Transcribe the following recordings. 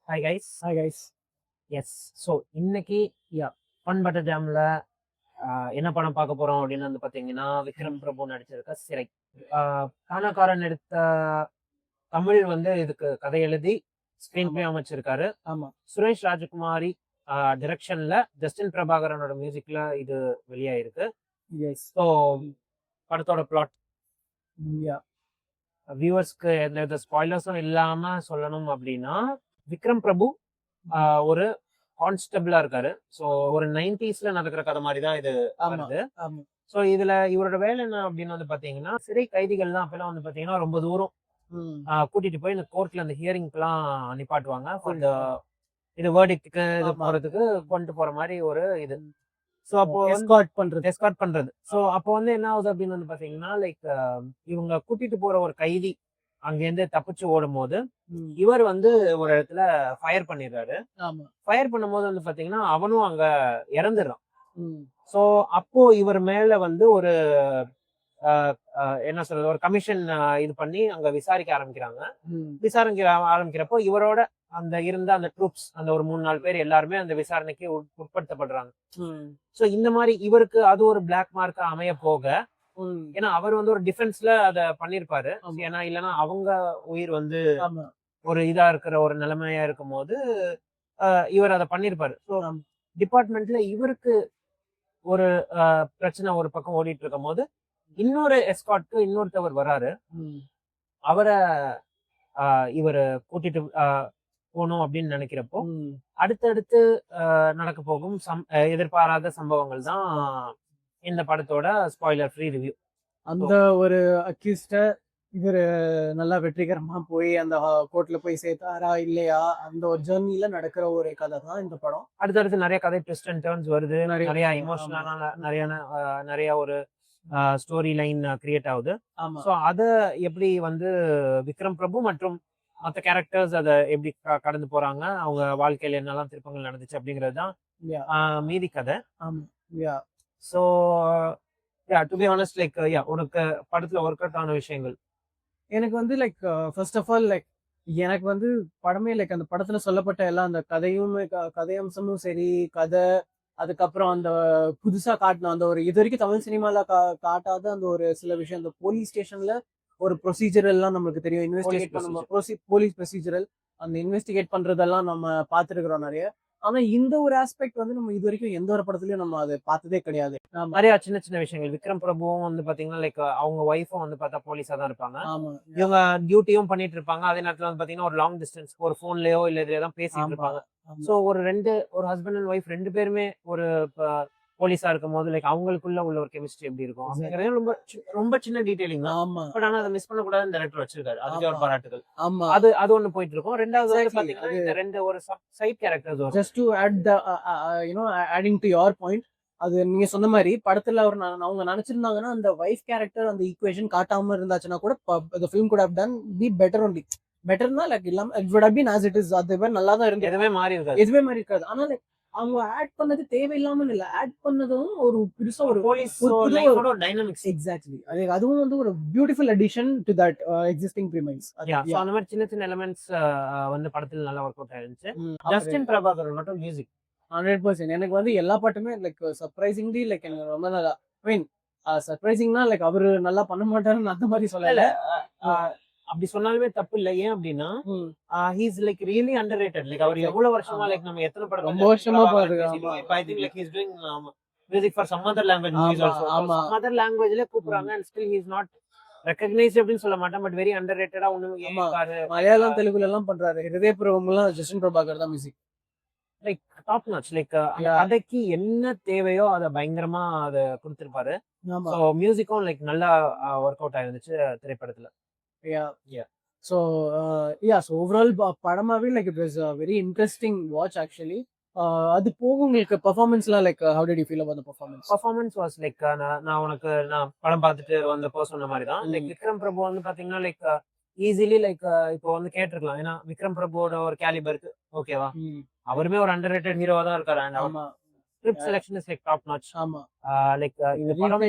Hi guys. Hi guys. Yes. So இன்னைக்கு bun butter ஜாம்ல என்ன படம் பார்க்க போறோம் அப்படின்னு வந்து பார்த்தீங்கன்னா, விக்ரம் பிரபு நடிச்சிருக்க சிறை. கானாக்காரன் எடுத்த தமிழ் வந்து இதுக்கு கதை எழுதி ஸ்க்ரீன் பிளே அமைச்சிருக்காரு. ஆமா. சுரேஷ் ராஜகுமாரி டிரெக்ஷன்ல ஜஸ்டின் பிரபாகரனோட மியூசிக்ல இது வெளியாயிருக்கு. எஸ். ஸோ படத்தோட பிளாட் யா. வியூவர்ஸ்க்கு எந்த ஸ்பாய்லர்ஸும் இல்லாம சொல்லணும் அப்படின்னா, விக்ரம் பிரபு ஒரு கான்ஸ்டபிளா இருக்காரு. ஸோ ஒரு 90ஸ்ல நடக்கிற கதை மாதிரி தான் இது வருது. ஸோ இதுல இவரோட வேலை என்ன அப்படின்னு வந்து பாத்தீங்கன்னா, சிறை கைதிகள்லாம் அப்பெல்லாம் வந்து பாத்தீங்கன்னா ரொம்ப தூரம் கூட்டிட்டு போய் இந்த கோர்ட்ல அந்த ஹியரிங்க்குலாம் நிப்பாட்டுவாங்க. இந்த இது வேர்டிக்ட்டுக்கு இது போறதுக்கு கொண்டு போற மாதிரி ஒரு இது. ஸோ அப்போ எஸ்கார்ட் பண்றது. ஸோ அப்போ வந்து என்ன ஆகுது அப்படின்னு வந்து பாத்தீங்கன்னா, லைக் இவங்க கூட்டிட்டு போற ஒரு கைதி அங்கேருந்து தப்பிச்சு ஓடும் போது இவர் வந்து ஒரு இடத்துல ஃபயர் பண்ணிடுறாரு. ஃபயர் பண்ணும்போது வந்து பாத்தீங்கன்னா அவனும் அங்க இறந்துடுறான். ஸோ அப்போ இவர் மேல வந்து ஒரு என்ன சொல்றது, ஒரு கமிஷன் இது பண்ணி அங்க விசாரிக்க ஆரம்பிக்கிறாங்க. ஆரம்பிக்கிறப்போ இவரோட அந்த இருந்த அந்த ட்ரூப்ஸ் அந்த ஒரு 3-4 பேர் எல்லாருமே அந்த விசாரணைக்கு உட்படுத்தப்படுறாங்க. ஸோ இந்த மாதிரி இவருக்கு அது ஒரு பிளாக் மார்க்கா அமைய போக, ஏன்னா அவர் வந்து ஒரு டிஃபென்ஸ்ல அத பண்ணிருப்பாரு. ஏன்னா இல்லைன்னா அவங்க உயிர் வந்து ஒரு இதா இருக்கிற ஒரு நிலைமையா இருக்கும் போது இவர் அதை பண்ணிருப்பாரு. ஸோ டிபார்ட்மெண்ட்ல இவருக்கு ஒரு பிரச்சனை ஒரு பக்கம் ஓடிட்டு இருக்கும் போது இன்னொரு எஸ்கார்ட்க்கு இன்னொருத்தவர் வராரு. அவரை இவர் கூட்டிட்டு போகணும் அப்படின்னு நினைக்கிறப்போ அடுத்தடுத்து நடக்க போகும் எதிர்பாராத சம்பவங்கள் தான் இந்த படத்தோட ஸ்பாயிலர் ஃப்ரீ ரிவ்யூ. அந்த ஒரு அக்யூஸ்ட இவர் நல்லா வெற்றிகரமா போய் அந்த கோர்ட்ல போய் சேர்த்தாரா இல்லையா, அந்த ஒரு ஜெர்னில நடக்கிற ஒரு கதை தான் இந்த படம். அடுத்தடுத்து நிறைய கதை ட்விஸ்ட் அண்ட் டர்ன்ஸ் வருது. நிறைய இமோஷனலான நிறைய ஒரு ஸ்டோரி லைன் கிரியேட் ஆகுது. ஸோ அதை எப்படி வந்து விக்ரம் பிரபு மற்றும் மற்ற கேரக்டர்ஸ் அதை எப்படி கடந்து போறாங்க, அவங்க வாழ்க்கையில என்னெல்லாம் திருப்பங்கள் நடந்துச்சு அப்படிங்கிறது தான் மீதி கதை. So to be honest, like உனக்கு படத்துல ஒர்க் அவுட் ஆன விஷயங்கள் எனக்கு வந்து like first of all like எனக்கு வந்து படமே லைக் அந்த படத்துல சொல்லப்பட்ட எல்லாம் அந்த கதையம்சமும் சரி, கதை, அதுக்கப்புறம் அந்த புதுசா காட்டின அந்த ஒரு இது வரைக்கும் தமிழ் சினிமால காட்டாத அந்த ஒரு சில விஷயம், அந்த போலீஸ் ஸ்டேஷன்ல ஒரு ப்ரொசீஜர் எல்லாம் நம்மளுக்கு தெரியும். இன்வெஸ்டிகேட் பண்ணும்போது போலீஸ் ப்ரொசீஜரல் அந்த இன்வெஸ்டிகேட் பண்றதெல்லாம் நம்ம பார்த்துருக்கிறோம் நிறைய. ஆனா இந்த ஒரு ஆஸ்பெக்ட் வந்து நம்ம இது வரைக்கும் எந்த ஒரு படத்துலயும் நம்ம அதை பார்த்ததே கிடையாது. நிறைய சின்ன சின்ன விஷயங்கள். விக்ரம் பிரபுவும் வந்து பாத்தீங்கன்னா லைக் அவங்க ஒய்ஃபும் வந்து பார்த்தா போலீஸா தான் இருப்பாங்க. இவங்க டியூட்டியும் பண்ணிட்டு இருப்பாங்க. அதே நேரத்துல வந்து பாத்தீங்கன்னா ஒரு லாங் டிஸ்டன்ஸ் ஒரு போன்லயோ இல்ல இதுலயோ தான் பேசிட்டு இருப்பாங்க. சோ ஒரு ஹஸ்பண்ட் அண்ட் ஒய்ஃப் ரெண்டு பேருமே ஒரு போலீஸா இருக்கும் போது லைக் அவங்களுக்குள்ள உள்ள ஒரு கெமிஸ்ட்ரி எப்படி இருக்கும் அப்படிங்கிறது ரொம்ப ரொம்ப சின்ன டீடைலிங் தான். பட் ஆனா அதை மிஸ் பண்ண கூடாதுன்னு டைரக்டர் வச்சிருக்காரு. அதுக்கு ஒரு பாராட்டுகள். அது ஒண்ணு போயிட்டு இருக்கும். ரெண்டாவது பாத்தீங்கன்னா இந்த ரெண்டு ஒரு சைட் கேரக்டர்ஸ் வரும். Just to add the adding to your point, அது நீங்க சொன்ன மாதிரி படத்துல அவங்க நினைச்சிருந்தாங்கன்னா அந்த வைஃப் கேரக்டர் அந்த ஈக்குவேஷன் காட்டாம இருந்தாச்சுன்னா கூட the film could have done be better only. பெட்டர்னா லைக் இல்லாம it would have been as it is. அதுவே நல்லா தான் இருந்து எதுவுமே மாறி இருக்காது. ஆனா லைக் அவங்க ஆட் பண்ணது தேவையில்லாம இல்ல, ஆட் பண்ணதும் ஒரு பெருசா ஒரு போலீஸ் டைனமிக்ஸ். எக்ஸாக்ட்லி. அதுவும் வந்து ஒரு beautiful addition to that existing premise. அந்த மாதிரி சின்ன சின்ன எலிமெண்ட்ஸ் வந்து படத்துல நல்லா ஒர்க் அவுட் ஆயிருந்துச்சு. ஜஸ்டின் பிரபாகரன் மட்டும் மியூசிக் 100%. எனக்கு வந்து எல்லா பாட்டுமே லைக் சர்ப்ரைசிங்லி லைக் எனக்கு ரொம்ப நல்லா, ஐ மீன் சர்ப்ரைசிங்னா லைக் அவரு நல்லா பண்ண மாட்டாருன்னு அந்த மாதிரி சொல்லல. அப்படி சொன்னாலுமே தப்பு இல்ல. ஏன் அப்படின்னா he is like really underrated. Like அவர் எவ்வளவு வருஷமா லைக் நம்ம எத்தனை படம் ரொம்ப வருஷமா பாருங்க. I think like he is doing music for some other language movies also. some other languageல கூப்பிடுறாங்க and still he is not recognized அப்படின்னு சொல்ல மாட்டேன். பட் வெரி அண்டர்ரேட்டடா இருக்காரு. மலையாளம் தெலுங்குல எல்லாம் பண்றாரு. ஹிருதயபூர்வம்லாம் ஜஸ்டின் பிரபாகர் தான் music. Like top notch. Like கதைக்கு என்ன தேவையோ அதை பயங்கரமா அதை கொடுத்திருப்பாரு. ஸோ மியூசிக்கும் லைக் நல்லா ஒர்க் அவுட் ஆயிருந்துச்சு திரைப்படத்துல. So overall படமாவே like it was a very interesting watch actually. அது போக உங்களுக்கு பெர்ஃபார்மன்ஸ்லாம் like how did you feel about the performance was like நான் படம் பார்த்துட்டு வந்தப்போ சொன்ன மாதிரி தான். லைக் விக்ரம் பிரபு வந்து பாத்தீங்கன்னா லைக் ஈஸிலி லைக் இப்போ வந்து கேட்டிருக்கலாம். ஏன்னா விக்ரம் பிரபுவோட ஒரு கேலிபருக்கு ஓகேவா, அவருமே ஒரு அண்டர்ரேட்டட் ஹீரோவா தான் இருக்காரு. Script selection is like top notch. Like இந்த படம்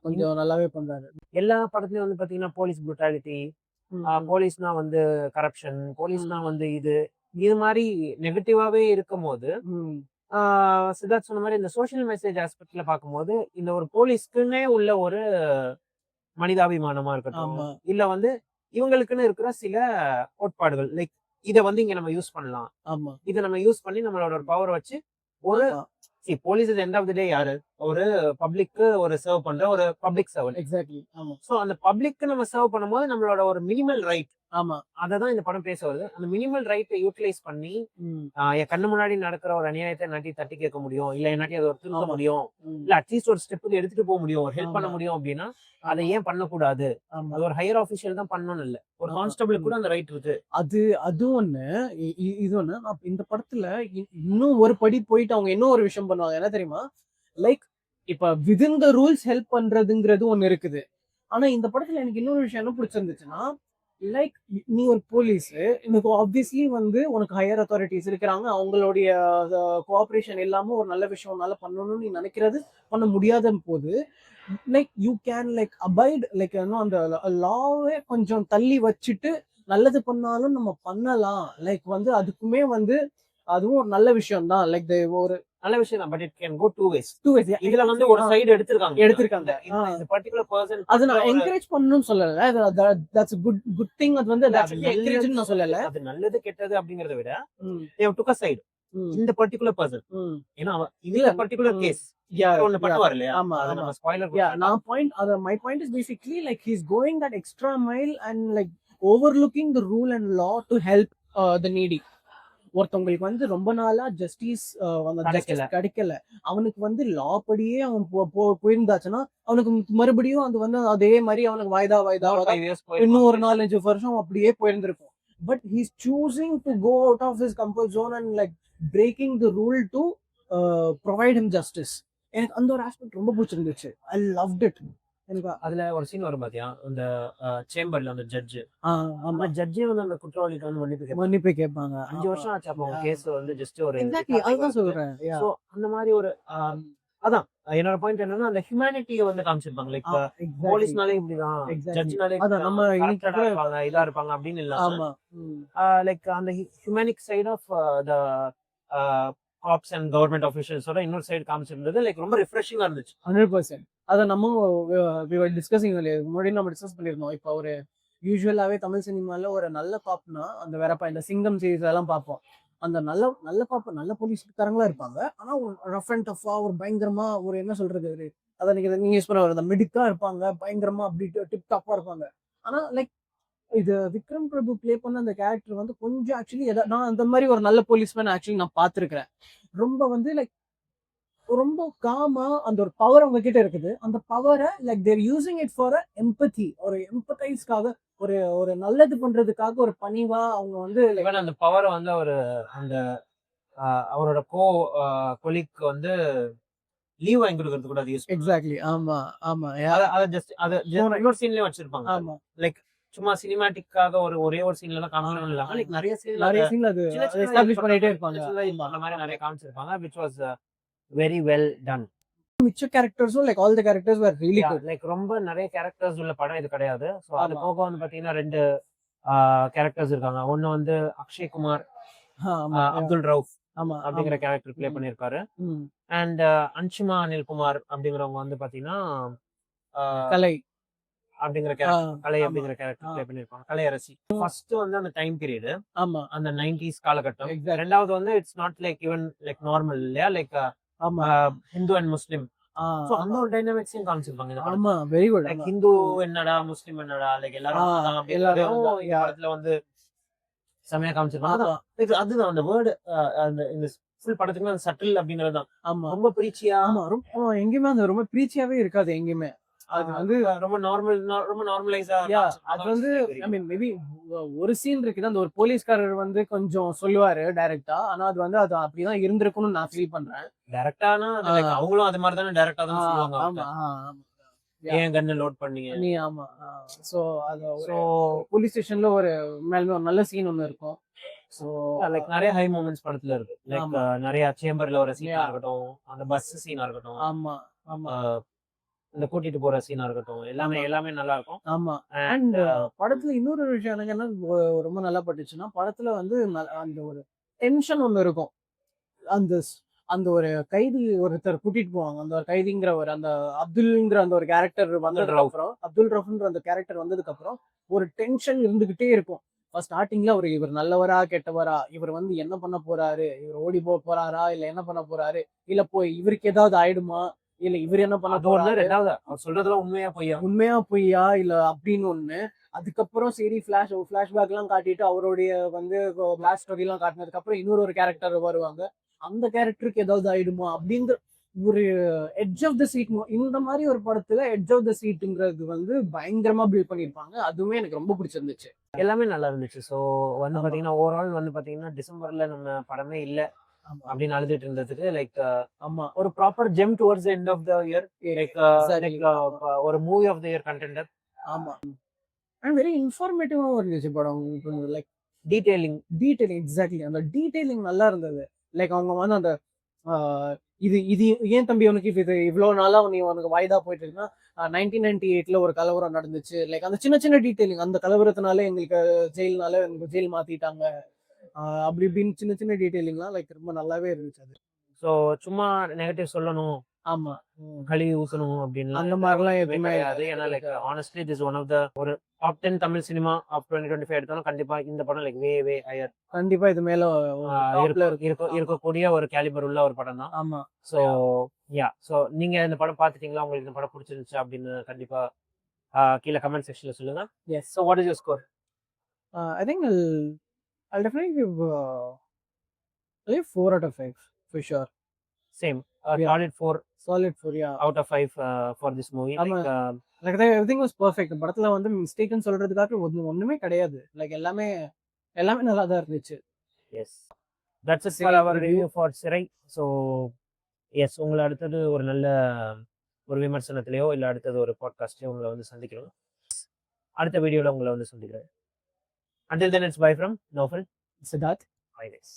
கொஞ்சம் நல்லாவே பண்றாரு. எல்லா படத்துலயும் வந்து பாத்தீங்கன்னா போலீஸ் புரூட்டாலிட்டி, போலீஸ்னா வந்து கரப்ஷன், போலீஸ்னா வந்து இது இது மாதிரி நெகட்டிவாவே இருக்கும் போது சித்தார்த் சொன்ன மாதிரி இந்த சோஷியல் மெசேஜ் ஆஸ்பெக்ட்ல பார்க்கும்போது இந்த ஒரு போலீஸ்க்குன்னே உள்ள ஒரு மனிதாபிமானமா இருக்கட்டும், இல்ல வந்து இவங்களுக்குன்னு இருக்கிற சில கோட்பாடுகள், லைக் இதை வந்து இங்க நம்ம யூஸ் பண்ணலாம், இதை நம்ம யூஸ் பண்ணி நம்மளோட ஒரு பவர் வச்சு ஒரு போலீஸ் எண்ட் ஆஃப் தி டே யாரு, ஒரு பப்ளிக்கு ஒரு சர்வ் பண்ற ஒரு பப்ளிக் சர்வன்ட். எக்ஸாக்ட்லி. சோ அந்த பப்ளிக்கு நம்ம சர்வ் பண்ணும்போது நம்மளோட ஒரு மினிமல் ரைட், அததான் இந்த படம் பேச வருது. அந்த மினிமல் ரைட்டை யூட்டிலைஸ் பண்ணி என் கண்ணு முன்னாடி நடக்கிற ஒரு அநியாயத்தை என்னாட்டி தட்டி கேட்க முடியும், இல்ல என்னாட்டி அதை ஒரு திருத்த முடியும், இல்ல அட்லீஸ்ட் ஒரு ஸ்டெப்புக்கு எடுத்துட்டு போக முடியும், ஒரு ஹெல்ப் பண்ண முடியும் அப்படின்னா அதை ஏன் பண்ணக்கூடாது? அது ஒரு ஹையர் ஆஃபீஷியல் தான் பண்ணணும், இல்ல ஒரு கான்ஸ்டபிள் கூட அந்த ரைட் இருக்கு. அது ஒண்ணு. இது ஒண்ணு. இந்த படத்துல இன்னும் ஒரு படி போயிட்டு அவங்க இன்னும் ஒரு விஷயம் பண்ணுவாங்க. என்ன தெரியுமா? லைக் இப்ப விதின் த ரூல்ஸ் ஹெல்ப் பண்றதுங்கிறது ஒண்ணு இருக்குது. ஆனா இந்த படத்துல எனக்கு இன்னொரு விஷயம் என்ன பிடிச்சிருந்துச்சுன்னா, லைக் நீ ஒரு போலீஸ், எனக்கு ஆப்வியஸ்லி வந்து உனக்கு ஹையர் அத்தாரிட்டிஸ் இருக்கிறாங்க, அவங்களுடைய கோஆபரேஷன் இல்லாம ஒரு நல்ல விஷயம் உன்னால பண்ணணும்னு நீ நினைக்கிறது பண்ண முடியாத போது, like you can like abide, like அந்த லாவே கொஞ்சம் தள்ளி வச்சுட்டு நல்லது பண்ணாலும் நம்ம பண்ணலாம். லைக் வந்து அதுக்குமே வந்து அதுவும் ஒரு நல்ல விஷயம் தான். லைக் ஒரு நல்ல விஷயம் தான், but it can go two ways. இதுல வந்து ஒரு சைடு எடுத்திருக்காங்க. இந்த பர்టిక్యులர் பர்சன் அது நான் என்கரேஜ் பண்ணனும்னு சொல்லல. That's good thing. அது வந்து தட்ஸ் என்கரேஜ்னு நான் சொல்லல. அது நல்லது கெட்டது அப்படிங்கறத விட they have took a side. இந்த பர்టిక్యులர் பர்சன், ஏன்னா இதுல பர்టిక్యులர் கேஸ் ஒன்னு பண்ணுவார் இல்லையா? ஆமா, அது நம்ம ஸ்பாயிலர். நான் பாயிண்ட், அது my point is basically like he is going that extra mile and like overlooking the rule and law to help the needy. ஒருத்தவங்களுக்கு வந்து ரொம்ப நாளா ஜஸ்டிஸ் கிடைக்கல, அவனுக்கு வந்து லா படியே அவன் போயிருந்தாச்சுன்னா அவனுக்கு மறுபடியும் அது வந்து அதே மாதிரி அவனுக்கு வாய்தா இன்னும் ஒரு 4-5 வருஷம் அப்படியே போயிருந்திருக்கும். But he is choosing to go out of his comfort zone and like breaking the rule to provide him justice. எனக்கு அந்த ஒரு ஆஸ்பெக்ட் ரொம்ப பிடிச்சிருந்துச்சு. I loved it. எனக்கு அதுல ஒரு சீன் வரும் பாத்தியா, அந்த சேம்பர்ல அந்த ஜட்ஜ், ஜட்ஜே வந்து அந்த குற்றவாளிக்கு வந்து மன்னிப்பு கேட்பாங்க. 5 வருஷம் ஆச்சு அப்போ கேஸ் வந்து ஜஸ்ட் ஒரு அதுதான் சொல்றேன். சோ அந்த மாதிரி ஒரு அதான் என்னோட பாயிண்ட் என்னன்னா, அந்த ஹியூமனிட்டியை வந்து காமிச்சிருப்பாங்க. லைக் போலீஸ்னாலே இப்படிதான், ஜட்ஜ்னாலே நம்ம இதா இருப்பாங்க அப்படின்னு இல்லாம லைக் அந்த humanic side of the cops and government ஆஃபீஷியல்ஸோட இன்னொரு சைடு காமிச்சிருந்தது லைக் ரொம்ப ரிஃப்ரெஷிங்கா இருந்துச்சு. 100%. அதை நம்ம டிஸ்கஸிங் முன்னாடி நம்ம டிஸ்கஸ் பண்ணியிருந்தோம். இப்போ ஒரு யூஸ்வலாவே தமிழ் சினிமால ஒரு நல்ல காப்னா அந்த வேறப்பா இந்த சிங்கம் சீரிஸ் எல்லாம் பார்ப்போம். அந்த நல்ல காப் நல்ல போலீஸ்காரங்களா இருப்பாங்க. ஆனா ஒரு ரஃப் அண்ட் டஃபா ஒரு பயங்கரமா ஒரு என்ன சொல்றது, அதை நீங்க யூஸ் பண்ண அந்த மிடிக்கா இருப்பாங்க, பயங்கரமா அப்படி டிப் டாப்பா இருப்பாங்க. ஆனா லைக் இது விக்ரம் பிரபு பிளே பண்ண அந்த கேரக்டர் வந்து கொஞ்சம் ஆக்சுவலி நான் அந்த மாதிரி ஒரு நல்ல போலீஸ்மேன் ஆக்சுவலி நான் பார்த்துருக்கிறேன். ரொம்ப வந்து லைக் ரொம்ப காமா அந்த ஒரு பவர் அவங்க கிட்ட இருக்குது. அந்த பவரை like they're using it for empathy, ஒரு எம்பத்தைஸ்க்காக, ஒரு ஒரு நல்லது பண்றதுக்காக, ஒரு பணிவா அவங்க வந்து அந்த பவரை வந்து ஒரு அந்த அவரோட கொலிக்கு வந்து லீவ் வாங்கி கொடுக்கறது கூட யூஸ். எக்ஸாக்ட்லி. ஆமா ஆமா. அத ஜஸ்ட் அத இன்னொரு சீன்லயே வச்சிருப்பாங்க. ஆமா, லைக் சும்மா சினிமாட்டிக்காக ஒரே ஒரு சீன்ல எல்லாம் காமிக்கணும் இல்லாம லைக் நிறைய சீன்ல அது எஸ்டாப்லிஷ் பண்ணிட்டே இருப்பாங்க. அந்த மாதிரி நிறைய காமிச்சிருப்பாங்க, which was very well done. மிச்ச கேரக்டர்ஸும் like all the characters were really good. Like ரொம்ப நிறைய கேரக்டர்ஸ் உள்ள படம் இது கிடையாது. சோ அது போக வந்து பாத்தீங்கன்னா 2 கேரக்டர்ஸ் இருக்காங்க. ஒன்னு வந்து அக்ஷய் குமார், அப்துல் ரவுஃப் அப்படிங்கிற கேரக்டர் பிளே பண்ணிருக்காரு. அண்ட் அன்ஷுமா அனில்குமார் அப்படிங்கிறவங்க வந்து பாத்தீங்கன்னா கலை அப்படிங்கிற கேரக்டர் பிளே பண்ணிருப்பாங்க, கலையரசி. ஃபர்ஸ்ட் வந்து அந்த டைம் பீரியட், அந்த 90s காலகட்டம். ரெண்டாவது வந்து it's not like even like normal இல்லையா, like Hindu and Muslim. So அந்த ஒரு டைனமிக்ஸையும் காமிச்சிருப்பாங்க. ஆமா, வெரி குட். லைக் ஹிந்து என்னடா, முஸ்லிம் என்னடா, லைக் எல்லாரும் வந்து செமையா காமிச்சிருப்பாங்க. அதுதான் அந்த வேர்டு, அந்த இந்த ஃபுல் படத்துக்கு அந்த சட்டில் அப்படிங்கிறது தான். ஆமா, ரொம்ப பிரீச்சியா. ஆமா, ரொம்ப எங்கேயுமே அந்த ரொம்ப பிரீச்சியாவே இருக்காது எங்கேயுமே. அது வந்து ரொம்ப நார்மலைஸா. அது வந்து ஐ மீன் மேபி ஒரு சீன் இருக்குது, அந்த ஒரு போலீஸ்காரர் வந்து கொஞ்சம் சொல்லுவாரு டைரக்டா. ஆனா அது வந்து அது அப்படிதான் இருந்திருக்கும்னு நான் ஃபீல் பண்றேன். டைரக்டானா அவங்களும் அது மாதிரி தானே டைரக்டா தான் சொல்லுவாங்க. ஆமா, ஏன் கன்ன லோட் பண்ணீங்க நீ. ஆமா. சோ அது போலீஸ் ஸ்டேஷன்ல ஒரு மேல ஒரு நல்ல சீன் ஒன்னு இருக்கும். சோ லைக் நிறைய ஹை மூமெண்ட்ஸ் படத்துல இருக்கு. லைக் நிறைய சேம்பர்ல ஒரு சீனா இருக்கட்டும், அந்த பஸ் சீனா இருக்கட்டும். ஆமா ஆமா. இந்த கூட்டிட்டு போற சீனா இருக்கட்டும், எல்லாமே நல்லா இருக்கும். ஆமா. அண்ட் அண்ட் படத்துல இன்னொரு விஷயம் எனக்கு என்ன ரொம்ப நல்லா பட்டுச்சுன்னா, படத்துல வந்து அந்த ஒரு டென்ஷன் ஒண்ணு இருக்கும். அந்த அந்த ஒரு கைதி ஒருத்தர் கூட்டிட்டு போவாங்க. அந்த ஒரு கைதிங்கிற ஒரு அந்த அப்துல்ங்கிற அந்த ஒரு கேரக்டர் வந்ததுக்கு அப்புறம், அப்துல் ரவுஃப்ன்ற அந்த கேரக்டர் வந்ததுக்கு அப்புறம் ஒரு டென்ஷன் இருந்துகிட்டே இருக்கும். ஸ்டார்டிங்ல இவர் நல்லவரா கெட்டவரா, இவர் வந்து என்ன பண்ண போறாரு, இவர் ஓடி போறாரா இல்ல என்ன பண்ண போறாரு, இல்ல போய் இவருக்கு ஏதாவது ஆயிடுமா, இல்ல இவர் என்ன பண்ண அது ஒண்ணு. போறாரு, 2வது அவர் சொல்றதெல்லாம் உண்மையா பொய்யா? உண்மையா பொய்யா இல்ல அப்படின்னு ஒண்ணு. அதுக்கப்புறம் சரி பிளாஷ்பேக் எல்லாம் காட்டிட்டு அவருடைய வந்து பேக் ஸ்டோரி எல்லாம் காட்டினதுக்கு அப்புறம் இன்னொரு ஒரு கேரக்டர் வருவாங்க. அந்த கேரக்டருக்கு ஏதாவது ஆயிடுமா அப்படிங்கிற ஒரு எட்ஜ் ஆஃப் த சீட். இந்த மாதிரி ஒரு படத்துல எட்ஜ் ஆஃப் த சீட்ங்கிறது வந்து பயங்கரமா பில்ட் பண்ணிருப்பாங்க. அதுவுமே எனக்கு ரொம்ப பிடிச்சிருந்துச்சு. எல்லாமே நல்லா இருந்துச்சு. ஸோ வந்து ஆமா. பாத்தீங்கன்னா ஓவரால் வந்து பாத்தீங்கன்னா டிசம்பர்ல நம்ம படமே இல்ல ஆமா. அப்படின்னு அழுதுட்டு இருந்ததுக்கு லைக் ஆமா. ஒரு proper gem towards end of the year. Like Exactly. ஒரு movie of the year contender. ஆமா. அண்ட் வெரி இன்ஃபார்மேட்டிவாவும் இருந்துச்சு படம். Like detailing exactly. அந்த டீடைலிங் நல்லா இருந்தது. லைக் அவங்க வந்து அந்த ஆஹ் இது இது ஏன் தம்பி உனக்கு இது இவ்வளவு நாளா நீ உனக்கு வாய்தா போயிட்டு இருக்குன்னா 1998ல ஒரு கலவரம் நடந்துச்சு. லைக் அந்த சின்ன சின்ன டீடைலிங், அந்த கலவரத்தினால எங்களுக்கு ஜெயில் மாத்திட்டாங்க. அப்படி இப்படின்னு சின்ன சின்ன டீடைலிங்லாம் லைக் ரொம்ப நல்லாவே இருந்துச்சு அது. ஸோ சும்மா நெகட்டிவ் சொல்லணும், ஆமா. கழுவி ஊசணும் அப்படின்லாம் அந்த மாதிரிலாம் எதுவுமே எதுவுமே கிடையாது. ஏன்னா like honestly this one of the ஒரு டாப் 10 தமிழ் சினிமா ஆஃப் 2025 எடுத்தாலும் கண்டிப்பா இந்த படம் லைக் வே ஹையர் கண்டிப்பா இது மேல topல இருக்கு. இருக்கக்கூடிய ஒரு கேலிபர் உள்ள ஒரு படம் தான். ஆமா. ஸோ ஸோ நீங்க இந்த படம் பார்த்துட்டீங்களா? உங்களுக்கு இந்த படம் பிடிச்சிருந்துச்சு அப்படின்னு கண்டிப்பா கீழே கமெண்ட் செக்ஷன்ல சொல்லுங்க. Yes. So what is your score? I think I'll definitely give 4 out of 5 for sure. Same Yeah. solid 4 Solid 4, yeah. out of 5 for this movie. ஆமா. Like Like everything was perfect. இந்த படத்துல வந்து மிஸ்டேக்னு சொல்றதுக்காக ஒண்ணுமே கிடையாது. Like எல்லாமே நல்லா தான் இருந்துச்சு. yes, that's it for Sirai our review. review for Sirai. So yes, உங்களை அடுத்தது ஒரு நல்ல ஒரு விமர்சனத்திலேயோ இல்ல அடுத்தது ஒரு பாட்காஸ்ட்லயோ உங்களை வந்து சந்திக்கிறோம். அடுத்த வீடியோல உங்களை வந்து சந்திக்கிறேன். Until then, it's bye from Naufal. Siddharth. Bye guys.